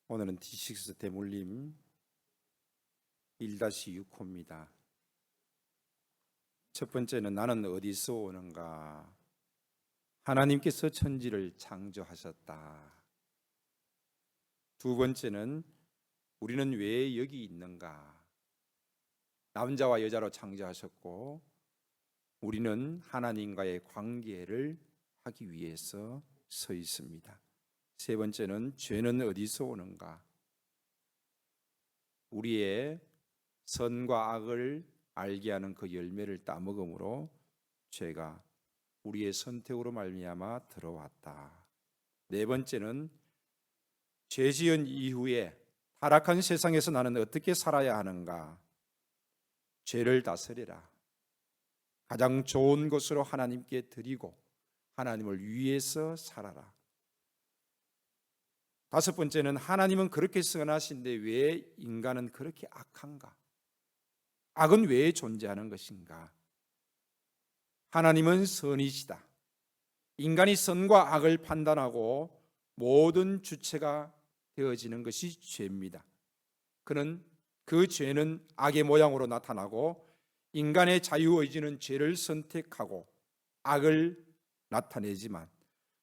오늘은 D6 대물림 1-6호입니다. 첫 번째는 나는 어디서 오는가? 하나님께서 천지를 창조하셨다. 두 번째는 우리는 왜 여기 있는가? 남자와 여자로 창조하셨고 우리는 하나님과의 관계를 하기 위해서 서 있습니다. 세 번째는 죄는 어디서 오는가? 우리의 선과 악을 알게 하는 그 열매를 따먹음으로 죄가 우리의 선택으로 말미암아 들어왔다. 네 번째는 죄 지은 이후에 타락한 세상에서 나는 어떻게 살아야 하는가? 죄를 다스려라. 가장 좋은 것으로 하나님께 드리고 하나님을 위해서 살아라. 다섯 번째는 하나님은 그렇게 선하신데 왜 인간은 그렇게 악한가? 악은 왜 존재하는 것인가? 하나님은 선이시다. 인간이 선과 악을 판단하고 모든 주체가 되어지는 것이 죄입니다. 그 죄는 악의 모양으로 나타나고 인간의 자유의지는 죄를 선택하고 악을 나타내지만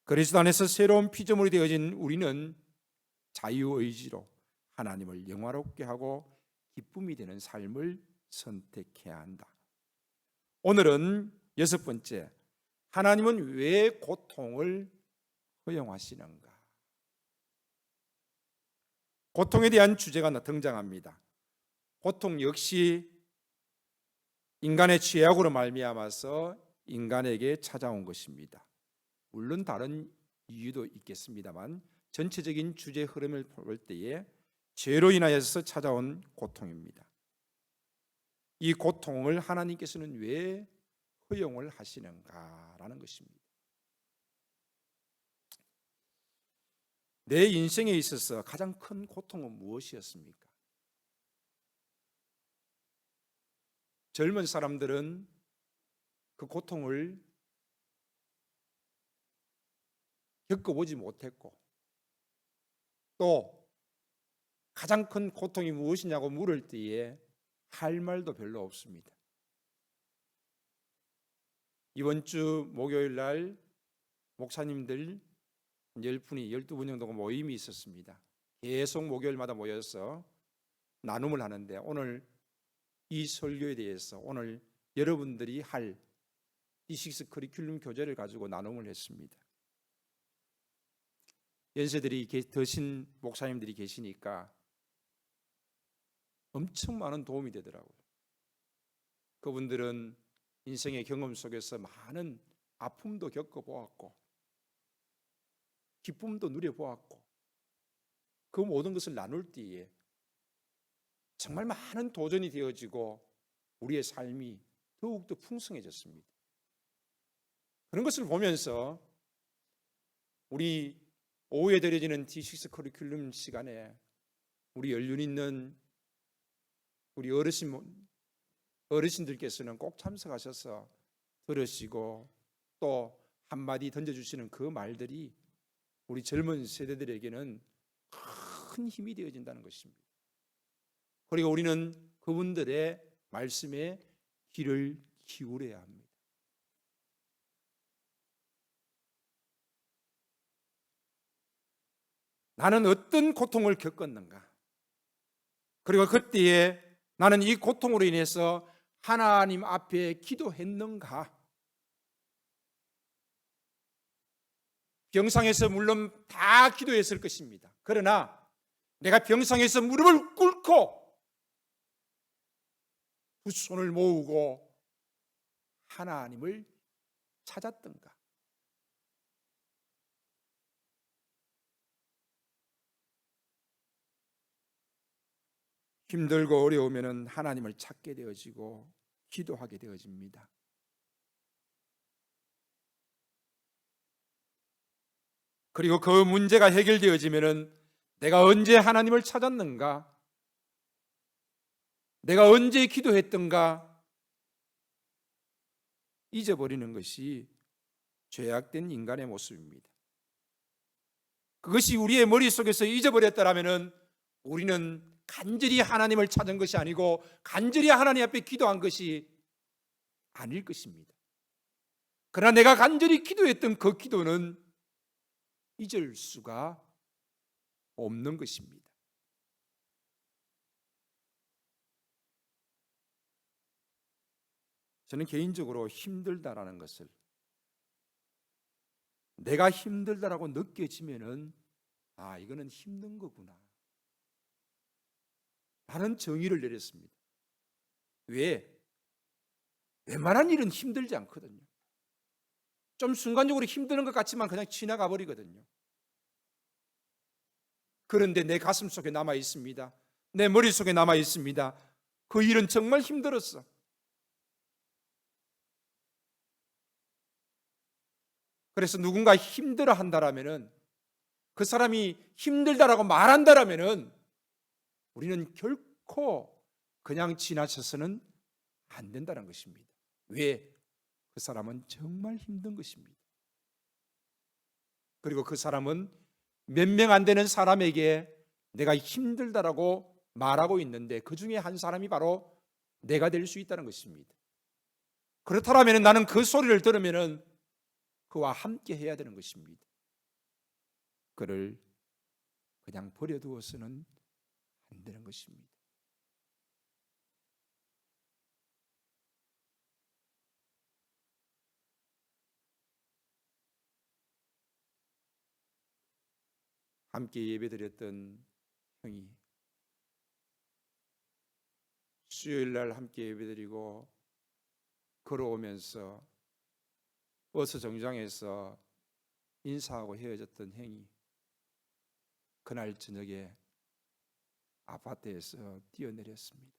그리스도 안에서 새로운 피조물이 되어진 우리는 자유의지로 하나님을 영화롭게 하고 기쁨이 되는 삶을 선택해야 한다. 오늘은 여섯 번째, 하나님은 왜 고통을 허용하시는가? 고통에 대한 주제가 등장합니다. 고통 역시 인간의 죄악으로 말미암아서 인간에게 찾아온 것입니다. 물론 다른 이유도 있겠습니다만 전체적인 주제 흐름을 볼 때에 죄로 인하여서 찾아온 고통입니다. 이 고통을 하나님께서는 왜 허용을 하시는가라는 것입니다. 내 인생에 있어서 가장 큰 고통은 무엇이었습니까? 젊은 사람들은 그 고통을 겪어보지 못했고 또 가장 큰 고통이 무엇이냐고 물을 때에 할 말도 별로 없습니다. 이번 주 목요일 날 목사님들 10분이 12분 정도가 모임이 있었습니다. 계속 목요일마다 모여서 나눔을 하는데 오늘 이 설교에 대해서 오늘 여러분들이 할 D6 커리큘럼 교재를 가지고 나눔을 했습니다. 연세들이 더신 목사님들이 계시니까 엄청 많은 도움이 되더라고요. 그분들은 인생의 경험 속에서 많은 아픔도 겪어보았고 기쁨도 누려보았고 그 모든 것을 나눌 때에 정말 많은 도전이 되어지고 우리의 삶이 더욱더 풍성해졌습니다. 그런 것을 보면서 우리 오후에 드려지는 D6 커리큘럼 시간에 우리 연륜 있는 우리 어르신들께서는 꼭 참석하셔서 들으시고 또 한마디 던져주시는 그 말들이 우리 젊은 세대들에게는 큰 힘이 되어진다는 것입니다. 그리고 우리는 그분들의 말씀에 귀를 기울여야 합니다. 나는 어떤 고통을 겪었는가? 그리고 그때에 나는 이 고통으로 인해서 하나님 앞에 기도했는가? 병상에서 물론 다 기도했을 것입니다. 그러나 내가 병상에서 무릎을 꿇고 두 손을 모으고 하나님을 찾았던가? 힘들고 어려우면 하나님을 찾게 되어지고 기도하게 되어집니다. 그리고 그 문제가 해결되어지면 내가 언제 하나님을 찾았는가? 내가 언제 기도했던가? 잊어버리는 것이 죄악된 인간의 모습입니다. 그것이 우리의 머릿속에서 잊어버렸더라면 우리는 간절히 하나님을 찾은 것이 아니고 간절히 하나님 앞에 기도한 것이 아닐 것입니다. 그러나 내가 간절히 기도했던 그 기도는 잊을 수가 없는 것입니다. 저는 개인적으로 힘들다라는 것을, 내가 힘들다라고 느껴지면은 이거는 힘든 거구나 라는 정의를 내렸습니다. 왜? 웬만한 일은 힘들지 않거든요. 좀 순간적으로 힘드는 것 같지만 그냥 지나가 버리거든요. 그런데 내 가슴 속에 남아 있습니다. 내 머릿속에 남아 있습니다. 그 일은 정말 힘들었어. 그래서 누군가 힘들어 한다라면은, 그 사람이 힘들다라고 말한다라면은 우리는 결코 그냥 지나쳐서는 안 된다는 것입니다. 왜? 그 사람은 정말 힘든 것입니다. 그리고 그 사람은 몇 명 안 되는 사람에게 내가 힘들다라고 말하고 있는데 그 중에 한 사람이 바로 내가 될 수 있다는 것입니다. 그렇다면 나는 그 소리를 들으면 그와 함께 해야 되는 것입니다. 그를 그냥 버려두어서는 안 되는 것입니다. 함께 예배드렸던 형이 수요일날 함께 예배드리고 걸어오면서 버스 정류장에서 인사하고 헤어졌던 형이 그날 저녁에 아파트에서 뛰어내렸습니다.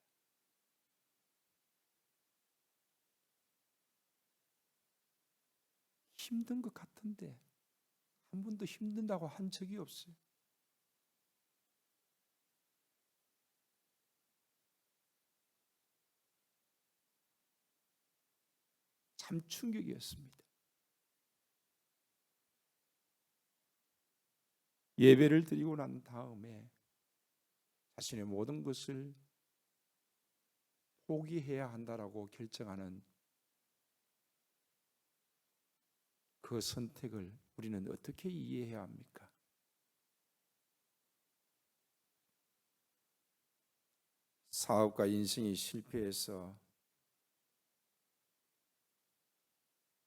힘든 것 같은데 한 번도 힘든다고 한 적이 없어요. 참 충격이었습니다. 예배를 드리고 난 다음에 자신의 모든 것을 포기해야 한다라고 결정하는 그 선택을 우리는 어떻게 이해해야 합니까? 사업과 인생이 실패해서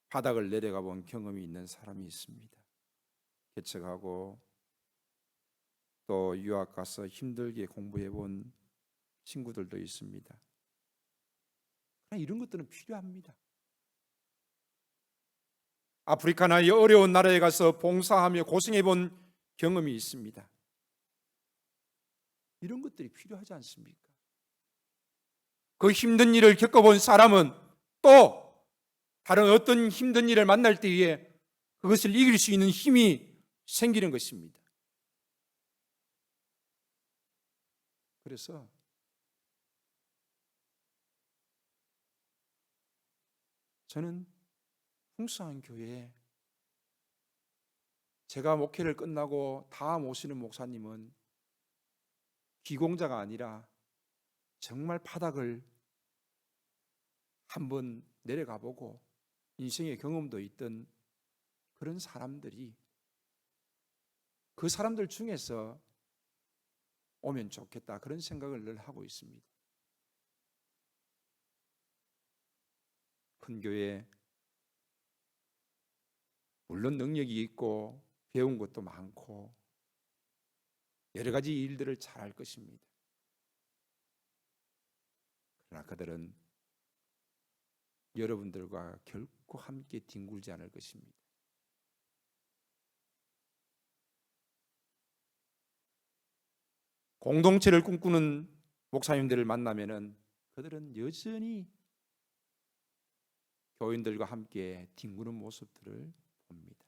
바닥을 내려가 본 경험이 있는 사람이 있습니다. 개척하고 또 유학 가서 힘들게 공부해 본 친구들도 있습니다. 이런 것들은 필요합니다. 아프리카나 어려운 나라에 가서 봉사하며 고생해 본 경험이 있습니다. 이런 것들이 필요하지 않습니까? 그 힘든 일을 겪어본 사람은 또 다른 어떤 힘든 일을 만날 때에 그것을 이길 수 있는 힘이 생기는 것입니다. 그래서 저는 풍성한 교회에 제가 목회를 끝나고 다음 오시는 목사님은 기공자가 아니라 정말 바닥을 한번 내려가 보고 인생의 경험도 있던 그런 사람들이 그 사람들 중에서 오면 좋겠다, 그런 생각을 늘 하고 있습니다. 큰 교회 물론 능력이 있고 배운 것도 많고 여러 가지 일들을 잘할 것입니다. 그러나 그들은 여러분들과 결코 함께 뒹굴지 않을 것입니다. 공동체를 꿈꾸는 목사님들을 만나면은 그들은 여전히 교인들과 함께 뒹구는 모습들을 봅니다.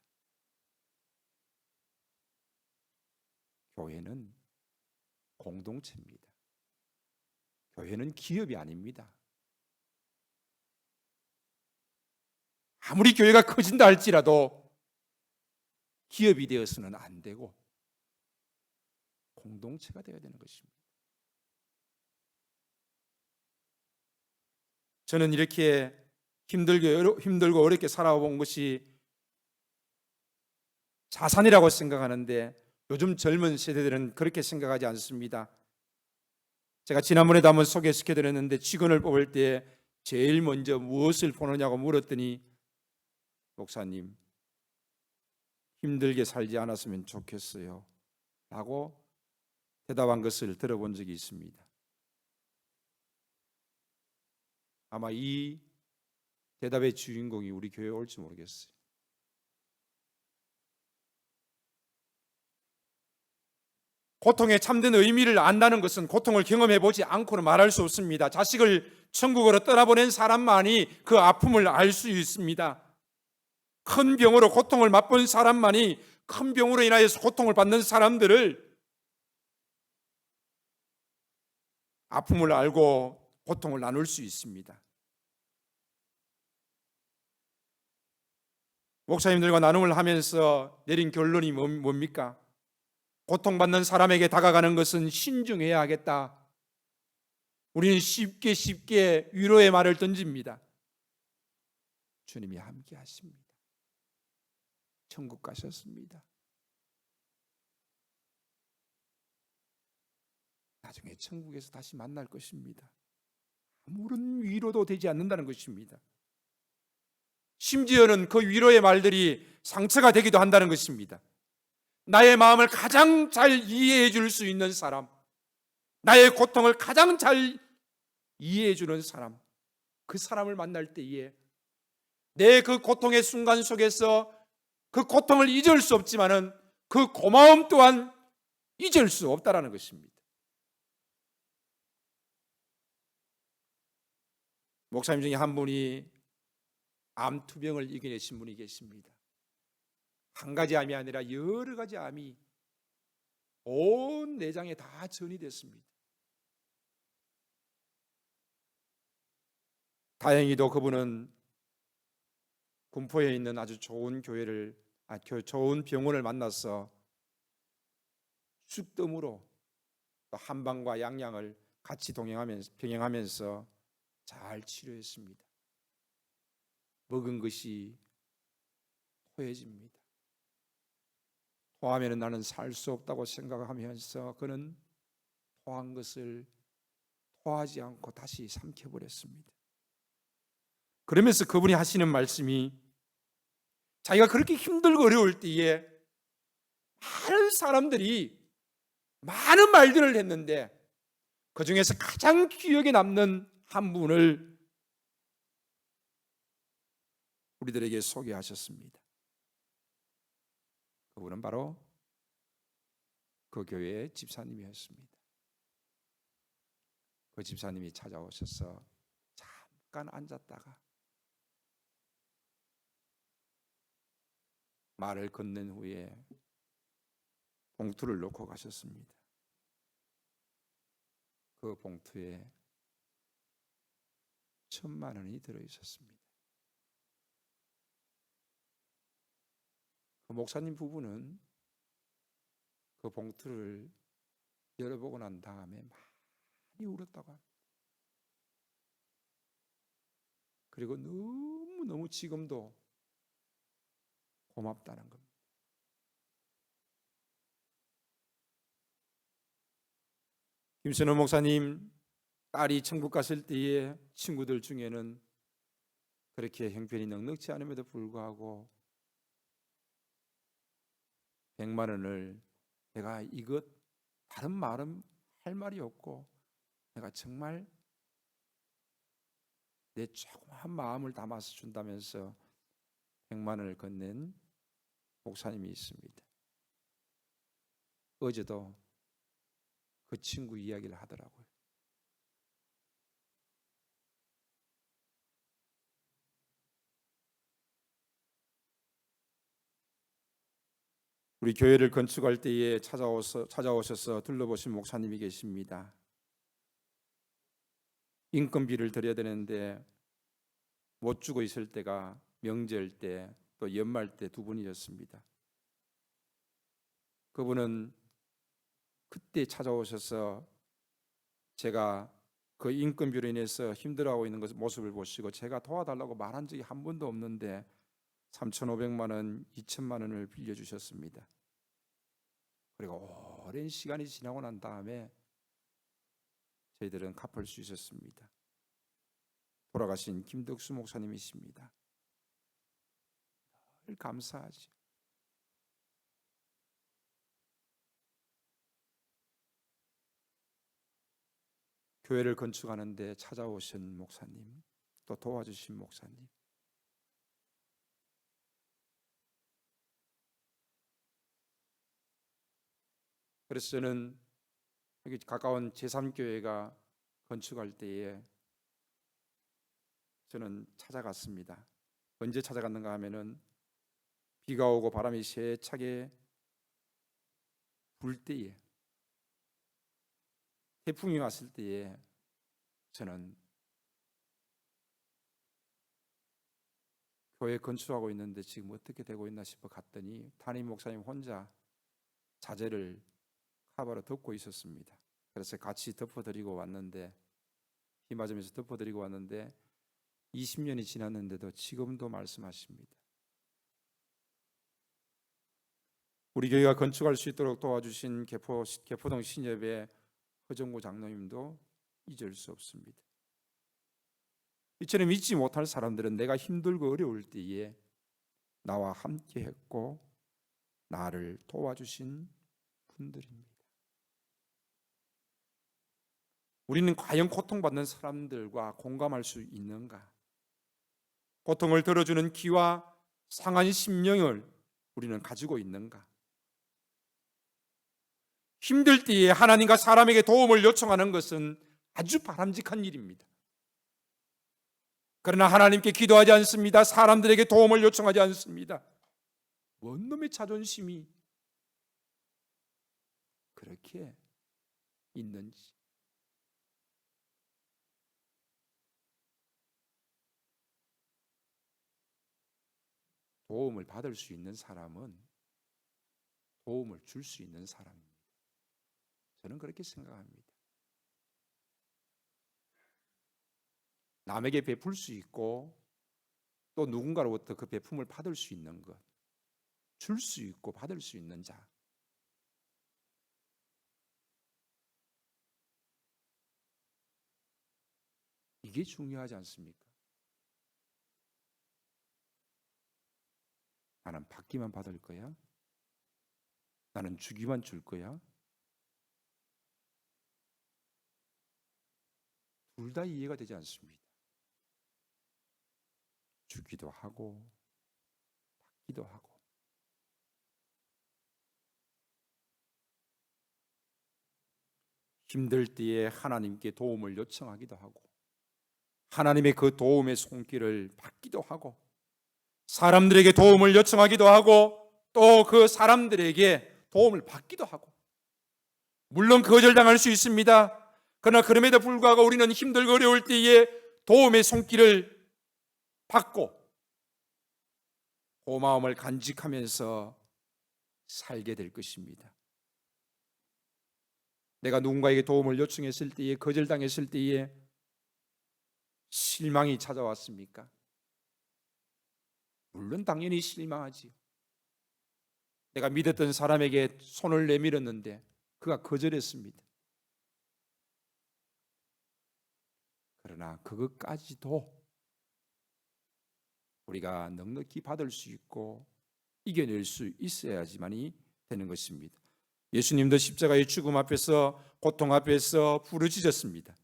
교회는 공동체입니다. 교회는 기업이 아닙니다. 아무리 교회가 커진다 할지라도 기업이 되어서는 안 되고 공동체가 되어야 되는 것입니다. 저는 이렇게 힘들고 어렵게 살아온 것이 자산이라고 생각하는데 요즘 젊은 세대들은 그렇게 생각하지 않습니다. 제가 지난번에도 한번 소개시켜드렸는데 직원을 뽑을 때 제일 먼저 무엇을 보느냐고 물었더니 목사님, 힘들게 살지 않았으면 좋겠어요 라고 대답한 것을 들어본 적이 있습니다. 아마 이 대답의 주인공이 우리 교회에 올지 모르겠어요. 고통의 참된 의미를 안다는 것은 고통을 경험해 보지 않고는 말할 수 없습니다. 자식을 천국으로 떠나보낸 사람만이 그 아픔을 알 수 있습니다. 큰 병으로 고통을 맛본 사람만이 큰 병으로 인하여서 고통을 받는 사람들을 아픔을 알고 고통을 나눌 수 있습니다. 목사님들과 나눔을 하면서 내린 결론이 뭡니까? 고통받는 사람에게 다가가는 것은 신중해야 하겠다. 우리는 쉽게 위로의 말을 던집니다. 주님이 함께 하십니다. 천국 가셨습니다. 나중에 천국에서 다시 만날 것입니다. 아무런 위로도 되지 않는다는 것입니다. 심지어는 그 위로의 말들이 상처가 되기도 한다는 것입니다. 나의 마음을 가장 잘 이해해 줄 수 있는 사람, 나의 고통을 가장 잘 이해해 주는 사람, 그 사람을 만날 때에 내 그 고통의 순간 속에서 그 고통을 잊을 수 없지만은 그 고마움 또한 잊을 수 없다라는 것입니다. 목사님 중에 한 분이 암투병을 이겨내신 분이 계십니다. 한 가지 암이 아니라 여러 가지 암이 온 내장에 다 전이 됐습니다. 다행히도 그분은 군포에 있는 아주 좋은 좋은 병원을 만나서 쑥뜸으로 한방과 양양을 같이 병행하면서 잘 치료했습니다. 먹은 것이 토해집니다. 토하면 나는 살 수 없다고 생각하면서 그는 토한 것을 토하지 않고 다시 삼켜버렸습니다. 그러면서 그분이 하시는 말씀이 자기가 그렇게 힘들고 어려울 때에 많은 사람들이 많은 말들을 했는데 그 중에서 가장 기억에 남는 한 분을 우리들에게 소개하셨습니다. 그분은 바로 그 교회의 집사님이었습니다. 그 집사님이 찾아오셔서 잠깐 앉았다가 말을 건넨 후에 봉투를 놓고 가셨습니다. 그 봉투에 1,000만 원이 들어있었습니다. 그 목사님 부부는 그 봉투를 열어보고 난 다음에 많이 울었다고 합니다. 그리고 너무너무 지금도 고맙다는 겁니다. 김선호 목사님 딸이 천국 갔을 때의 친구들 중에는 그렇게 형편이 넉넉지 않음에도 불구하고 100만 원을 내가 이것 다른 말은 할 말이 없고 내가 정말 내 조그마한 마음을 담아서 준다면서 100만 원을 건넨 목사님이 있습니다. 어제도 그 친구 이야기를 하더라고요. 우리 교회를 건축할 때에 찾아오셔서 둘러보신 목사님이 계십니다. 인건비를 드려야 되는데 못 주고 있을 때가 명절 때 또 연말 때 두 분이었습니다. 그분은 그때 찾아오셔서 제가 그 인건비로 인해서 힘들어하고 있는 모습을 보시고 제가 도와달라고 말한 적이 한 번도 없는데 3,500만 원, 2천만 원을 빌려주셨습니다. 그리고 오랜 시간이 지나고 난 다음에 저희들은 갚을 수 있었습니다. 돌아가신 김덕수 목사님이십니다. 늘 감사하죠. 교회를 건축하는데 찾아오신 목사님, 또 도와주신 목사님, 그래서 저는 여기 가까운 제3교회가 건축할 때에 저는 찾아갔습니다. 언제 찾아갔는가 하면은 비가 오고 바람이 세차게 불 때에, 태풍이 왔을 때에 저는 교회 건축하고 있는데 지금 어떻게 되고 있나 싶어 갔더니 담임 목사님 혼자 자재를 카바로 덮고 있었습니다. 그래서 같이 덮어드리고 왔는데, 비 맞으면서 덮어드리고 왔는데 20년이 지났는데도 지금도 말씀하십니다. 우리 교회가 건축할 수 있도록 도와주신 개포동 신협의 허정구 장로님도 잊을 수 없습니다. 이처럼 잊지 못할 사람들은 내가 힘들고 어려울 때에 나와 함께 했고 나를 도와주신 분들입니다. 우리는 과연 고통받는 사람들과 공감할 수 있는가? 고통을 들어주는 귀와 상한 심령을 우리는 가지고 있는가? 힘들 때에 하나님과 사람에게 도움을 요청하는 것은 아주 바람직한 일입니다. 그러나 하나님께 기도하지 않습니다. 사람들에게 도움을 요청하지 않습니다. 뭔 놈의 자존심이 그렇게 있는지. 도움을 받을 수 있는 사람은 도움을 줄 수 있는 사람입니다. 저는 그렇게 생각합니다. 남에게 베풀 수 있고 또 누군가로부터 그 베품을 받을 수 있는 것, 줄 수 있고 받을 수 있는 자, 이게 중요하지 않습니까? 나는 받기만 받을 거야? 나는 주기만 줄 거야? 둘 다 이해가 되지 않습니다. 주기도 하고 받기도 하고. 힘들 때에 하나님께 도움을 요청하기도 하고 하나님의 그 도움의 손길을 받기도 하고 사람들에게 도움을 요청하기도 하고 또 그 사람들에게 도움을 받기도 하고, 물론 거절당할 수 있습니다. 그러나 그럼에도 불구하고 우리는 힘들고 어려울 때에 도움의 손길을 받고 고마움을 간직하면서 살게 될 것입니다. 내가 누군가에게 도움을 요청했을 때에, 거절당했을 때에 실망이 찾아왔습니까? 물론 당연히 실망하지요. 내가 믿었던 사람에게 손을 내밀었는데 그가 거절했습니다. 그러나 그것까지도 우리가 넉넉히 받을 수 있고 이겨낼 수 있어야지만이 되는 것입니다. 예수님도 십자가의 죽음 앞에서, 고통 앞에서 부르짖었습니다.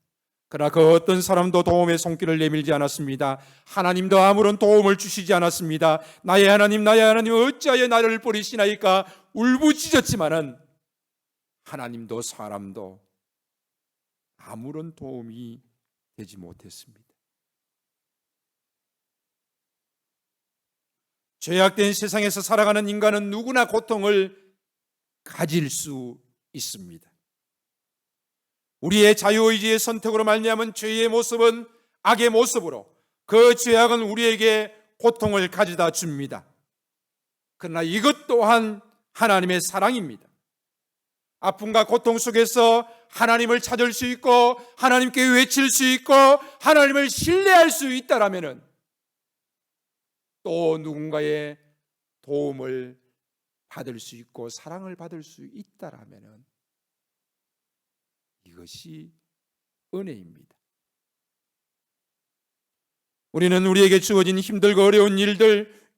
그러나 그 어떤 사람도 도움의 손길을 내밀지 않았습니다. 하나님도 아무런 도움을 주시지 않았습니다. 나의 하나님 어찌하여 나를 버리시나이까 울부짖었지만은 하나님도 사람도 아무런 도움이 되지 못했습니다. 죄악된 세상에서 살아가는 인간은 누구나 고통을 가질 수 있습니다. 우리의 자유의지의 선택으로 말미암은 죄의 모습은 악의 모습으로 그 죄악은 우리에게 고통을 가져다 줍니다. 그러나 이것 또한 하나님의 사랑입니다. 아픔과 고통 속에서 하나님을 찾을 수 있고 하나님께 외칠 수 있고 하나님을 신뢰할 수 있다라면은, 또 누군가의 도움을 받을 수 있고 사랑을 받을 수 있다라면은 이것이 은혜입니다. 우리는 우리에게 주어진 힘들고 어려운 일들,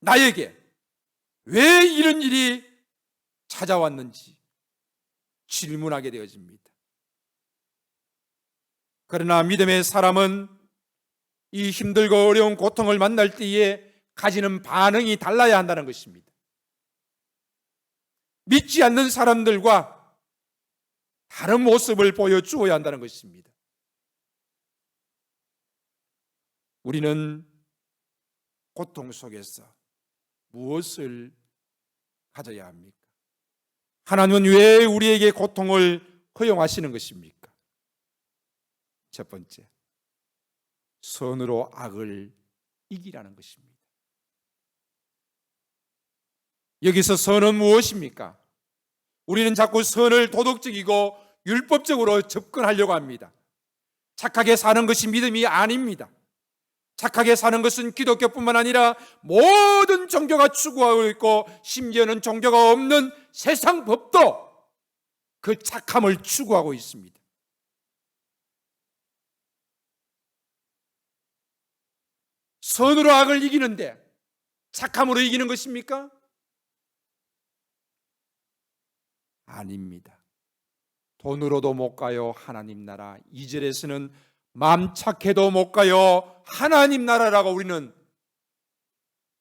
나에게 왜 이런 일이 찾아왔는지 질문하게 되어집니다. 그러나 믿음의 사람은 이 힘들고 어려운 고통을 만날 때에 가지는 반응이 달라야 한다는 것입니다. 믿지 않는 사람들과 다른 모습을 보여주어야 한다는 것입니다. 우리는 고통 속에서 무엇을 가져야 합니까? 하나님은 왜 우리에게 고통을 허용하시는 것입니까? 첫 번째, 선으로 악을 이기라는 것입니다. 여기서 선은 무엇입니까? 우리는 자꾸 선을 도덕적이고 율법적으로 접근하려고 합니다. 착하게 사는 것이 믿음이 아닙니다. 착하게 사는 것은 기독교뿐만 아니라 모든 종교가 추구하고 있고, 심지어는 종교가 없는 세상 법도 그 착함을 추구하고 있습니다. 선으로 악을 이기는데 착함으로 이기는 것입니까? 아닙니다. 돈으로도 못 가요 하나님 나라. 2절에서는 맘 착해도 못 가요 하나님 나라라고 우리는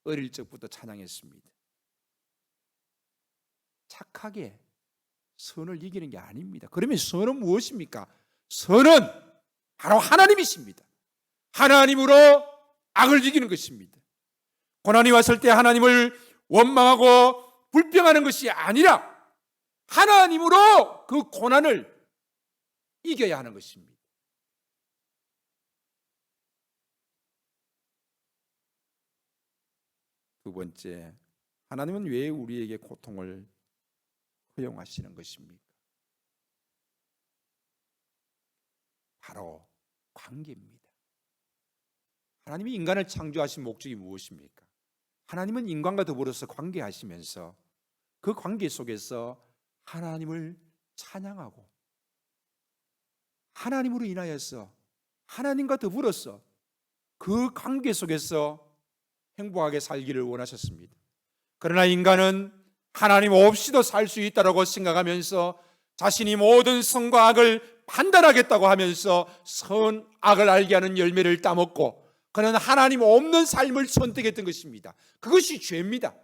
어릴 적부터 찬양했습니다. 착하게 선을 이기는 게 아닙니다. 그러면 선은 무엇입니까? 선은 바로 하나님이십니다. 하나님으로 악을 이기는 것입니다. 고난이 왔을 때 하나님을 원망하고 불평하는 것이 아니라 하나님으로 그 고난을 이겨야 하는 것입니다. 두 번째, 하나님은 왜 우리에게 고통을 허용하시는 것입니까? 바로 관계입니다. 하나님이 인간을 창조하신 목적이 무엇입니까? 하나님은 인간과 더불어서 관계하시면서 그 관계 속에서 하나님을 찬양하고 하나님으로 인하여서 하나님과 더불어서 그 관계 속에서 행복하게 살기를 원하셨습니다. 그러나 인간은 하나님 없이도 살 수 있다고 생각하면서 자신이 모든 선과 악을 판단하겠다고 하면서 선악을 알게 하는 열매를 따먹고 그는 하나님 없는 삶을 선택했던 것입니다. 그것이 죄입니다.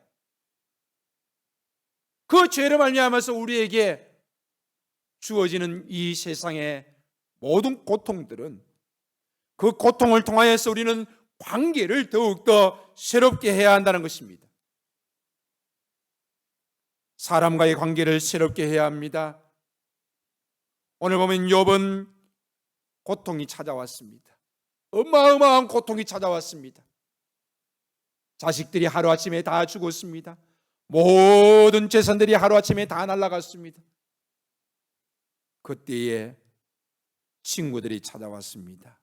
그 죄로 말미암아서 우리에게 주어지는 이 세상의 모든 고통들은, 그 고통을 통하여서 우리는 관계를 더욱더 새롭게 해야 한다는 것입니다. 사람과의 관계를 새롭게 해야 합니다. 오늘 보면 욥은 고통이 찾아왔습니다. 어마어마한 고통이 찾아왔습니다. 자식들이 하루아침에 다 죽었습니다. 모든 재산들이 하루아침에 다 날아갔습니다. 그때에 친구들이 찾아왔습니다.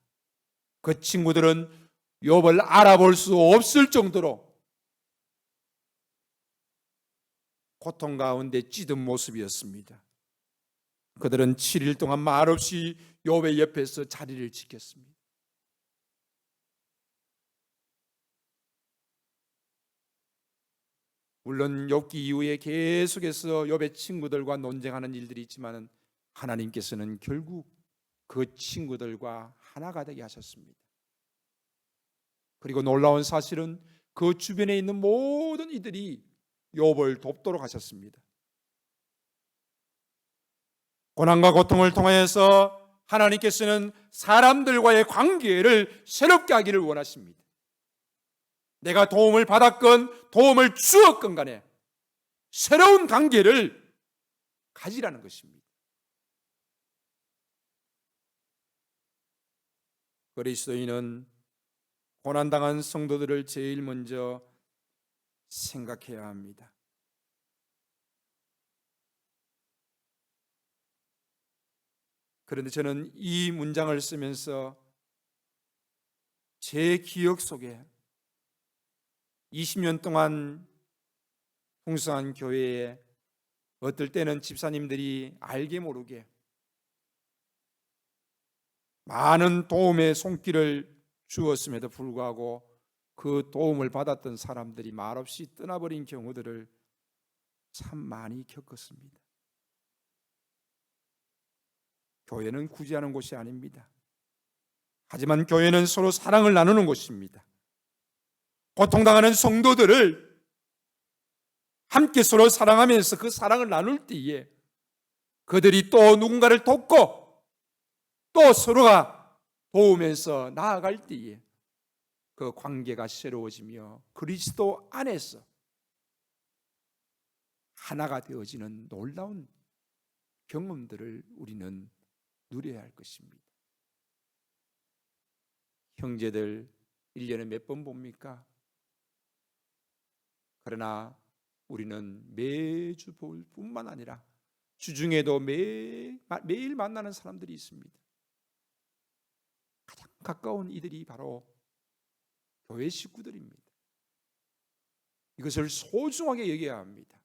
그 친구들은 욥을 알아볼 수 없을 정도로 고통 가운데 찌든 모습이었습니다. 그들은 7일 동안 말없이 욥의 옆에서 자리를 지켰습니다. 물론 욥기 이후에 계속해서 욥의 친구들과 논쟁하는 일들이 있지만 하나님께서는 결국 그 친구들과 하나가 되게 하셨습니다. 그리고 놀라운 사실은 그 주변에 있는 모든 이들이 욥을 돕도록 하셨습니다. 고난과 고통을 통해서 하나님께서는 사람들과의 관계를 새롭게 하기를 원하십니다. 내가 도움을 받았건 도움을 주었건 간에 새로운 관계를 가지라는 것입니다. 그리스도인은 고난당한 성도들을 제일 먼저 생각해야 합니다. 그런데 저는 이 문장을 쓰면서 제 기억 속에 20년 동안 풍성한 교회에 어떨 때는 집사님들이 알게 모르게 많은 도움의 손길을 주었음에도 불구하고 그 도움을 받았던 사람들이 말없이 떠나버린 경우들을 참 많이 겪었습니다. 교회는 구제하는 곳이 아닙니다. 하지만 교회는 서로 사랑을 나누는 곳입니다. 고통당하는 성도들을 함께 서로 사랑하면서 그 사랑을 나눌 때에 그들이 또 누군가를 돕고 또 서로가 도우면서 나아갈 때에 그 관계가 새로워지며 그리스도 안에서 하나가 되어지는 놀라운 경험들을 우리는 누려야 할 것입니다. 형제들 1년에 몇 번 봅니까? 그러나 우리는 매주 볼 뿐만 아니라 주중에도 매일 만나는 사람들이 있습니다. 가장 가까운 이들이 바로 교회 식구들입니다. 이것을 소중하게 여겨야 합니다.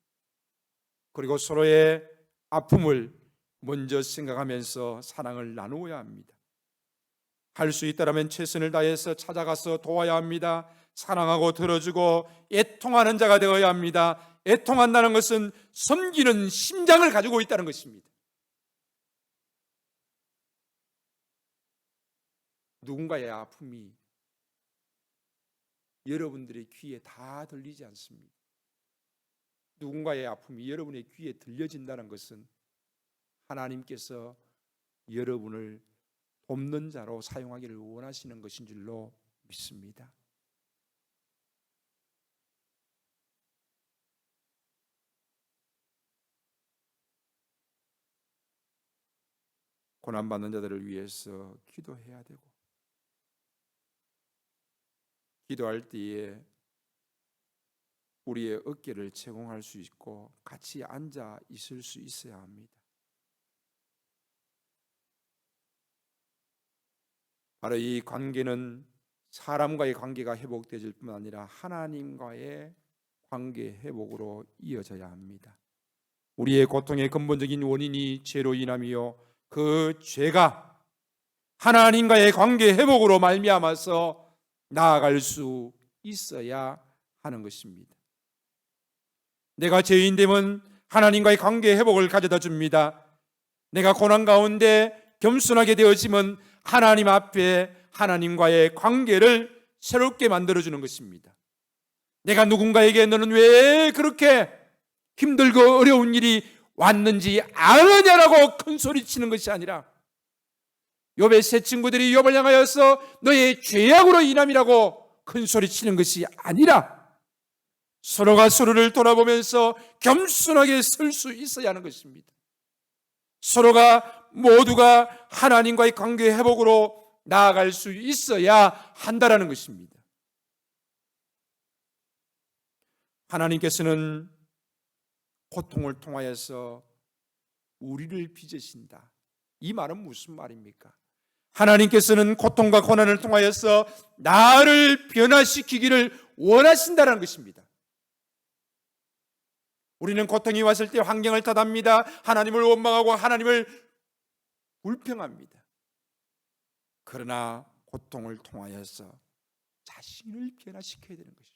그리고 서로의 아픔을 먼저 생각하면서 사랑을 나누어야 합니다. 할 수 있다면 최선을 다해서 찾아가서 도와야 합니다. 사랑하고 들어주고 애통하는 자가 되어야 합니다. 애통한다는 것은 섬기는 심장을 가지고 있다는 것입니다. 누군가의 아픔이 여러분들의 귀에 다 들리지 않습니다. 누군가의 아픔이 여러분의 귀에 들려진다는 것은 하나님께서 여러분을 돕는 자로 사용하기를 원하시는 것인 줄로 믿습니다. 고난받는 자들을 위해서 기도해야 되고, 기도할 때에 우리의 어깨를 제공할 수 있고 같이 앉아 있을 수 있어야 합니다. 바로 이 관계는 사람과의 관계가 회복되질 뿐만 아니라 하나님과의 관계 회복으로 이어져야 합니다. 우리의 고통의 근본적인 원인이 죄로 인함이요, 그 죄가 하나님과의 관계 회복으로 말미암아서 나아갈 수 있어야 하는 것입니다. 내가 죄인 되면 하나님과의 관계 회복을 가져다 줍니다. 내가 고난 가운데 겸손하게 되어지면 하나님 앞에 하나님과의 관계를 새롭게 만들어주는 것입니다. 내가 누군가에게 너는 왜 그렇게 힘들고 어려운 일이 왔는지 아느냐라고 큰 소리치는 것이 아니라, 욥의 세 친구들이 욥을 향하여서 너의 죄악으로 인함이라고 큰 소리치는 것이 아니라 서로가 서로를 돌아보면서 겸손하게 설 수 있어야 하는 것입니다. 서로가 모두가 하나님과의 관계 회복으로 나아갈 수 있어야 한다라는 것입니다. 하나님께서는 고통을 통하여서 우리를 빚으신다. 이 말은 무슨 말입니까? 하나님께서는 고통과 고난을 통하여서 나를 변화시키기를 원하신다는 것입니다. 우리는 고통이 왔을 때 환경을 탓합니다. 하나님을 원망하고 하나님을 불평합니다. 그러나 고통을 통하여서 자신을 변화시켜야 되는 것입니다.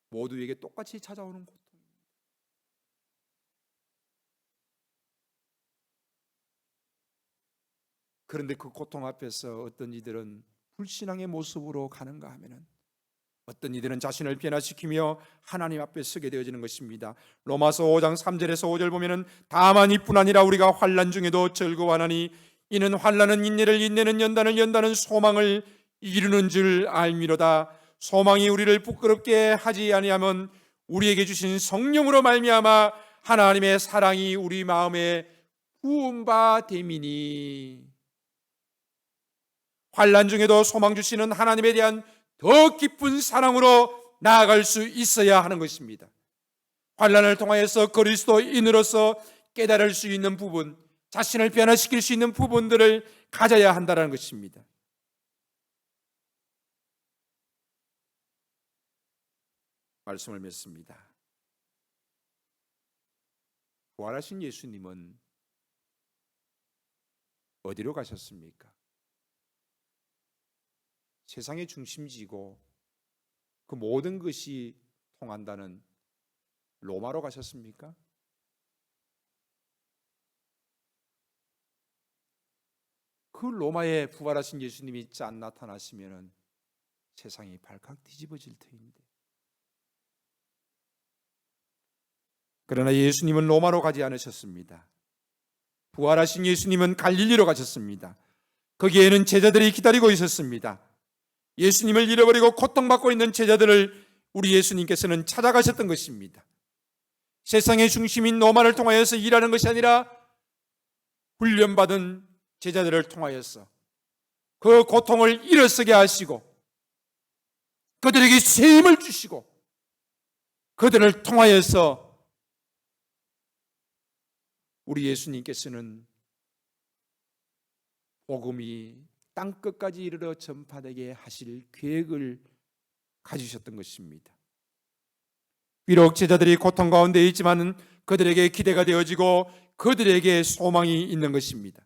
모두에게 똑같이 찾아오는 고통입니다. 그런데 그 고통 앞에서 어떤 이들은 불신앙의 모습으로 가는가 하면은, 어떤 이들은 자신을 변화시키며 하나님 앞에 서게 되어지는 것입니다. 로마서 5장 3절에서 5절 보면은, 다만 이뿐 아니라 우리가 환난 중에도 즐거워하나니 이는 환난은 인내를, 인내는 연단을, 연단은 소망을 이루는 줄 알미로다. 소망이 우리를 부끄럽게 하지 아니하면 우리에게 주신 성령으로 말미암아 하나님의 사랑이 우리 마음에 부은 바 됨이니. 환난 중에도 소망 주시는 하나님에 대한 더 깊은 사랑으로 나아갈 수 있어야 하는 것입니다. 환난을 통하여서 그리스도인으로서 깨달을 수 있는 부분, 자신을 변화시킬 수 있는 부분들을 가져야 한다는 것입니다. 말씀을 맺습니다. 부활하신 예수님은 어디로 가셨습니까? 세상의 중심지고 그 모든 것이 통한다는 로마로 가셨습니까? 그 로마에 부활하신 예수님이 짠 나타나시면은 세상이 발칵 뒤집어질 터인데, 그러나 예수님은 로마로 가지 않으셨습니다. 부활하신 예수님은 갈릴리로 가셨습니다. 거기에는 제자들이 기다리고 있었습니다. 예수님을 잃어버리고 고통받고 있는 제자들을 우리 예수님께서는 찾아가셨던 것입니다. 세상의 중심인 로마를 통하여서 일하는 것이 아니라 훈련받은 제자들을 통하여서 그 고통을 일어서게 하시고 그들에게 새 힘을 주시고 그들을 통하여서 우리 예수님께서는 복음이 땅끝까지 이르러 전파되게 하실 계획을 가지셨던 것입니다. 비록 제자들이 고통 가운데 있지만 그들에게 기대가 되어지고 그들에게 소망이 있는 것입니다.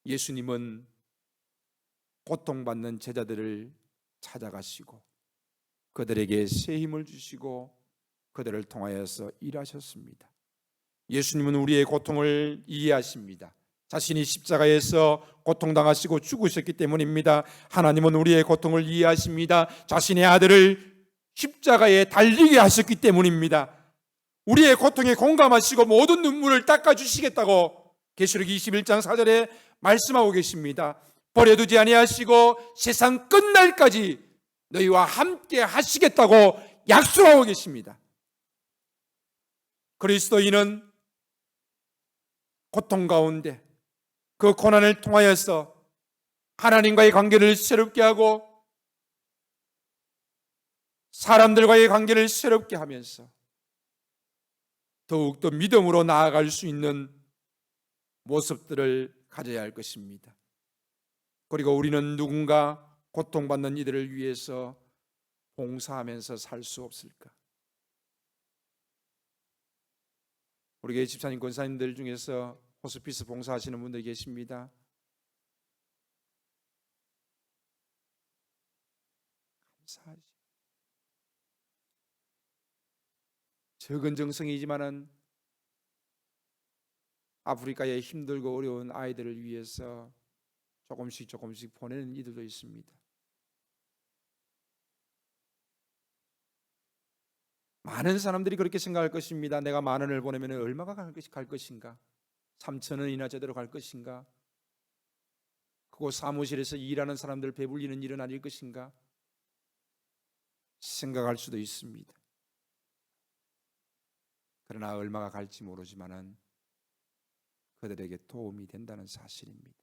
예수님은 고통받는 제자들을 찾아가시고 그들에게 새 힘을 주시고 그들을 통하여서 일하셨습니다. 예수님은 우리의 고통을 이해하십니다. 자신이 십자가에서 고통당하시고 죽으셨기 때문입니다. 하나님은 우리의 고통을 이해하십니다. 자신의 아들을 십자가에 달리게 하셨기 때문입니다. 우리의 고통에 공감하시고 모든 눈물을 닦아주시겠다고 계시록 21장 4절에 말씀하고 계십니다. 버려두지 아니하시고 세상 끝날까지 너희와 함께 하시겠다고 약속하고 계십니다. 그리스도인은 고통 가운데 그 고난을 통하여서 하나님과의 관계를 새롭게 하고 사람들과의 관계를 새롭게 하면서 더욱더 믿음으로 나아갈 수 있는 모습들을 가져야 할 것입니다. 그리고 우리는 누군가 고통받는 이들을 위해서 봉사하면서 살 수 없을까? 우리 교회 집사님, 권사님들 중에서 호스피스 봉사하시는 분들 계십니다. 감사하지. 적은 정성이지만은 아프리카의 힘들고 어려운 아이들을 위해서 조금씩 보내는 이들도 있습니다. 많은 사람들이 그렇게 생각할 것입니다. 내가 10,000원을 보내면 얼마가 갈 것인가? 3,000원이나 제대로 갈 것인가? 그곳 사무실에서 일하는 사람들 배불리는 일은 아닐 것인가? 생각할 수도 있습니다. 그러나 얼마가 갈지 모르지만은 그들에게 도움이 된다는 사실입니다.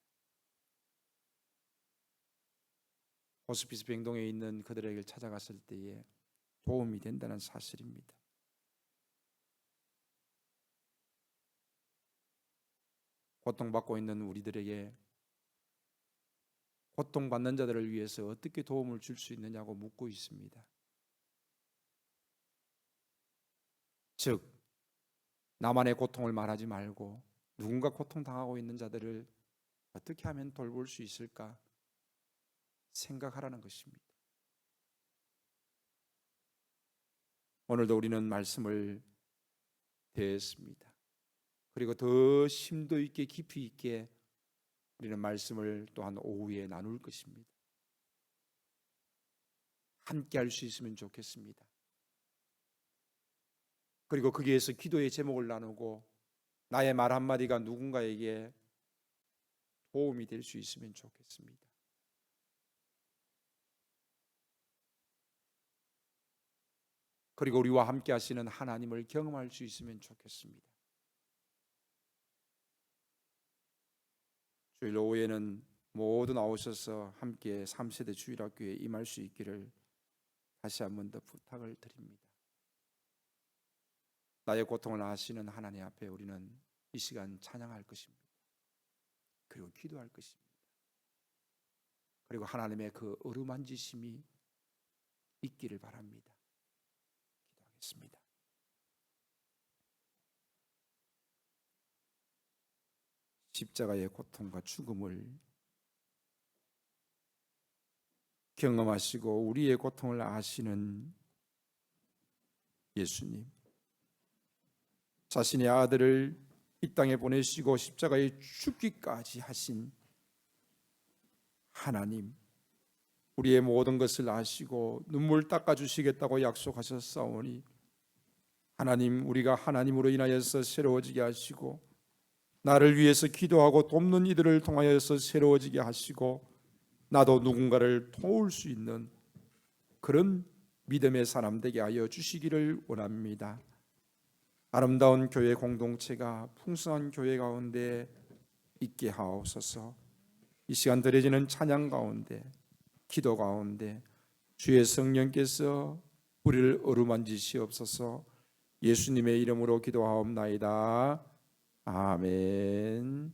호스피스 병동에 있는 그들에게 찾아갔을 때에 도움이 된다는 사실입니다. 고통받고 있는 우리들에게 고통받는 자들을 위해서 어떻게 도움을 줄 수 있느냐고 묻고 있습니다. 즉, 나만의 고통을 말하지 말고 누군가 고통당하고 있는 자들을 어떻게 하면 돌볼 수 있을까 생각하라는 것입니다. 오늘도 우리는 말씀을 대했습니다. 그리고 더 심도 있게 깊이 있게 우리는 말씀을 또한 오후에 나눌 것입니다. 함께 할 수 있으면 좋겠습니다. 그리고 거기에서 기도의 제목을 나누고 나의 말 한마디가 누군가에게 도움이 될 수 있으면 좋겠습니다. 그리고 우리와 함께 하시는 하나님을 경험할 수 있으면 좋겠습니다. 주일 오후에는 모두 나오셔서 함께 3세대 주일학교에 임할 수 있기를 다시 한 번 더 부탁을 드립니다. 나의 고통을 아시는 하나님 앞에 우리는 이 시간 찬양할 것입니다. 그리고 기도할 것입니다. 그리고 하나님의 그 어루만지심이 있기를 바랍니다. 기도하겠습니다. 십자가의 고통과 죽음을 경험하시고 우리의 고통을 아시는 예수님, 자신의 아들을 이 땅에 보내시고 십자가에 죽기까지 하신 하나님, 우리의 모든 것을 아시고 눈물 닦아주시겠다고 약속하셨사오니 하나님, 우리가 하나님으로 인하여서 새로워지게 하시고 나를 위해서 기도하고 돕는 이들을 통하여서 새로워지게 하시고 나도 누군가를 도울 수 있는 그런 믿음의 사람 되게 하여 주시기를 원합니다. 아름다운 교회 공동체가 풍성한 교회 가운데 있게 하옵소서. 이 시간 드려지는 찬양 가운데, 기도 가운데 주의 성령께서 우리를 어루만지시옵소서. 예수님의 이름으로 기도하옵나이다. 아멘.